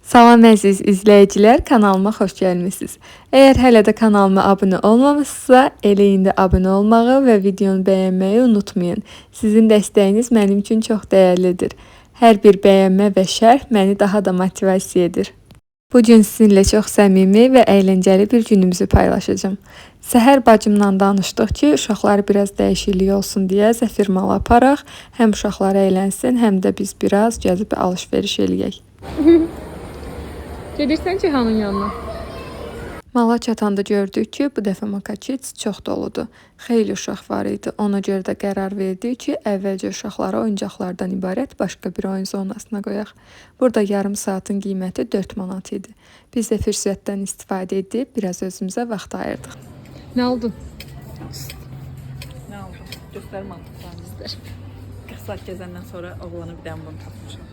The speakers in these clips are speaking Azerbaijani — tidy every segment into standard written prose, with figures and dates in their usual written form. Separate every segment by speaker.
Speaker 1: Salam əziz izləyicilər, kanalıma xoş gəlmisiniz. Əgər hələ də kanalıma abunə olmamısınızsa, elə indi abunə olmağı və videonu bəyənməyi unutmayın. Sizin dəstəyiniz mənim üçün çox dəyərlidir. Hər bir bəyənmə və şərh məni daha da motivasiya edir. Bu gün sizinlə çox səmimi və əyləncəli bir günümüzü paylaşacağım. Səhər bacımla danışdıq ki, uşaqlar biraz dəyişiklik olsun deyə zəfir malı aparaq, həm uşaqlar əylənsin, həm də biz biraz gəzib alış-veriş eləyək. Gedirsən Cihanın yanına. Mala çatanda gördük ki, bu dəfə Makaçits çox doludur. Xeyli uşaq var idi. Ona görə də qərar verdik ki, əvvəlcə uşaqları oyuncaqlardan ibarət başqa bir oyun zonasına qoyaq. Burada yarım saatın qiyməti 4 manat idi. Biz də fürsətdən istifadə edib biraz özümüzə vaxt ayırdıq. Nə oldu?
Speaker 2: Nə oldu? Göstərim artıq. 40 saat gəzəndən sonra oğlana bir dənə bunu tapmışam.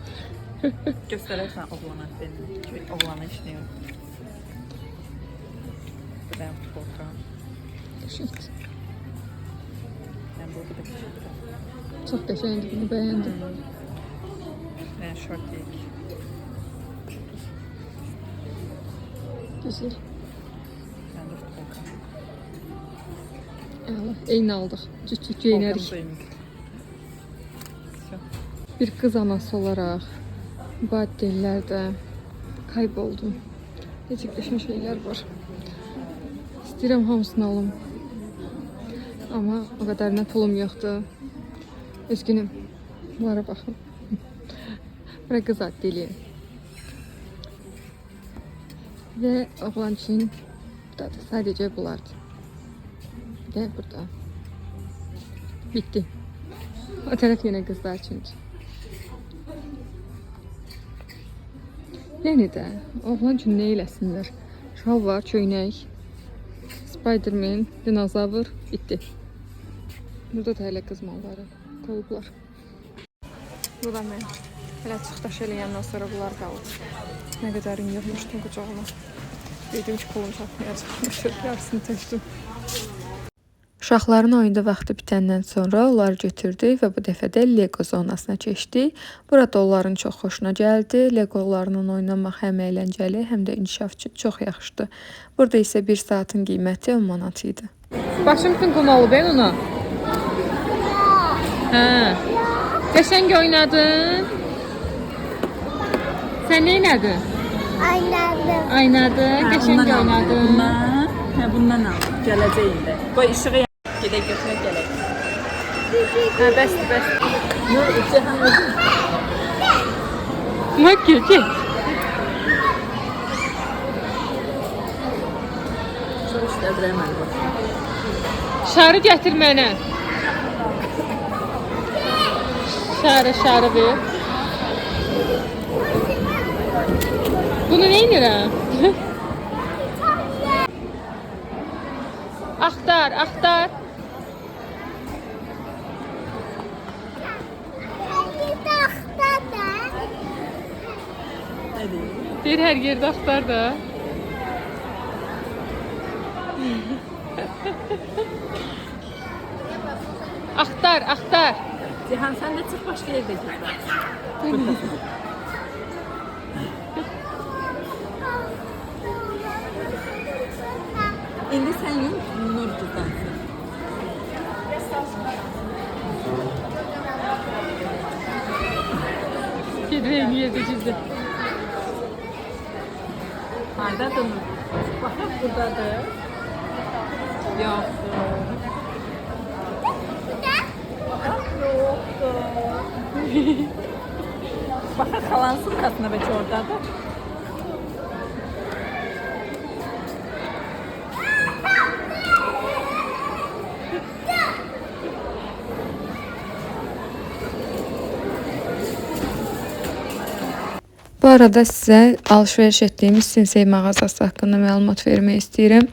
Speaker 2: Göstərərsən oğlana benim. Oğlana işləyir. Bir dənə futbolka. Yəni bu da küçükdür.
Speaker 1: Çox qəşəngdir, bunu bəyəndim.
Speaker 2: Yəni şort deyik.
Speaker 1: Güzel.
Speaker 2: Yəni də futbolka.
Speaker 1: Eyni aldıq. Cüt geyinərik. Bir qız anası olaraq bu addellərdə kayboldum. Necə qəşəng şeylər var. İstəyirəm hamısını alım. Amma o qədər nə pulum yoxdur. Üzgünüm. Bunlara baxın. Bura qız addeli. Və oğlan üçün buradadır. Sadəcə bunlardır. Bir də burada. Bitti. O tərəf yenə qızlar üçündür. Yəni də, oğlan üçün nə eləsinlər? Şal var, köynək, Spiderman, dinozavr, bitti. Burada da hələ qız malları qoyublar. Bu da mən. Hələ çıxdaş eləyəndən sonra bunlar qalır. Nə qədərin yığmışdım qucağıma. Dedim ki, pulum çatmayacaq. Yarısını tökdüm. Uşaqların oyunda vaxtı bitəndən sonra onları götürdük və bu dəfə də Lego zonasına keçdik. Burada onların çox xoşuna gəldi. Legolarla oynamaq həm əyləncəli, həm də inkişaf üçün çox yaxşıdır. Burada isə 1 saatın qiyməti 10 manat idi. Başım üçün qum olub ona. Hə. Qəşəng oynadın. Sən nə oynadın?
Speaker 3: Oynadım.
Speaker 1: Oynadın, qəşəng oynadın.
Speaker 2: Bundan al. Gələcəyində. Qoy işığı gedək götürək gələk.
Speaker 1: Hə, bəsdir.
Speaker 2: Yox, Cihan özü.
Speaker 1: Bak get.
Speaker 2: Çox işlədirəm mən.
Speaker 1: Şarı gətir mənə. Şarı ver. Bunu nə edirəm? Axtar. Deyir, hər yerdə axtar da. Axtar.
Speaker 2: Cihan, sən də çıx başqa yerdə gəzər. İndi sən Nur cüzdansın.
Speaker 1: Gedir, eyni yerdə cüzdə.
Speaker 2: Hardadır Nur? Baxaq, buradadır. Yoxdur. Baxaq, xalanın sumkasına bəlkə oradadır.
Speaker 1: Bu arada sizə alış-veriş etdiyimiz Sensei mağazası haqqında məlumat vermək istəyirəm.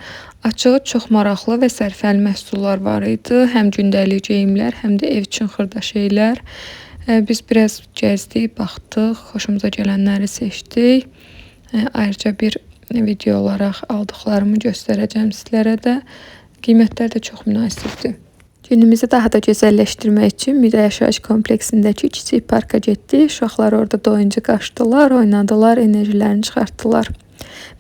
Speaker 1: Açığı çox maraqlı və sərfəli məhsullar var idi. Həm gündəlik geyimlər, həm də ev üçün xırda şeylər. Biz biraz gəzdik, baxdıq, xoşumuza gələnləri seçdik. Ayrıca bir video olaraq aldıqlarımı göstərəcəm sizlərə də. Qiymətlər də çox münasibdir. Günümüzü daha da gözəlləşdirmək üçün Mira yaşayış kompleksindəki kiçik parka getdik. Uşaqlar orada doyunca qaçdılar, oynadılar, enerjilərini çıxartdılar.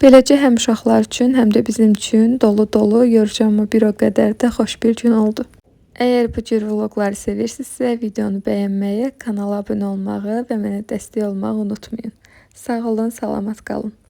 Speaker 1: Beləcə həm uşaqlar üçün, həm də bizim üçün dolu-dolu, görəcəmi bir o qədər də xoş bir gün oldu. Əgər bu cür vloqları sevirsinizsə, videonu bəyənməyi, kanala abunə olmağı və mənə dəstək olmağı unutmayın. Sağ olun, salamat qalın.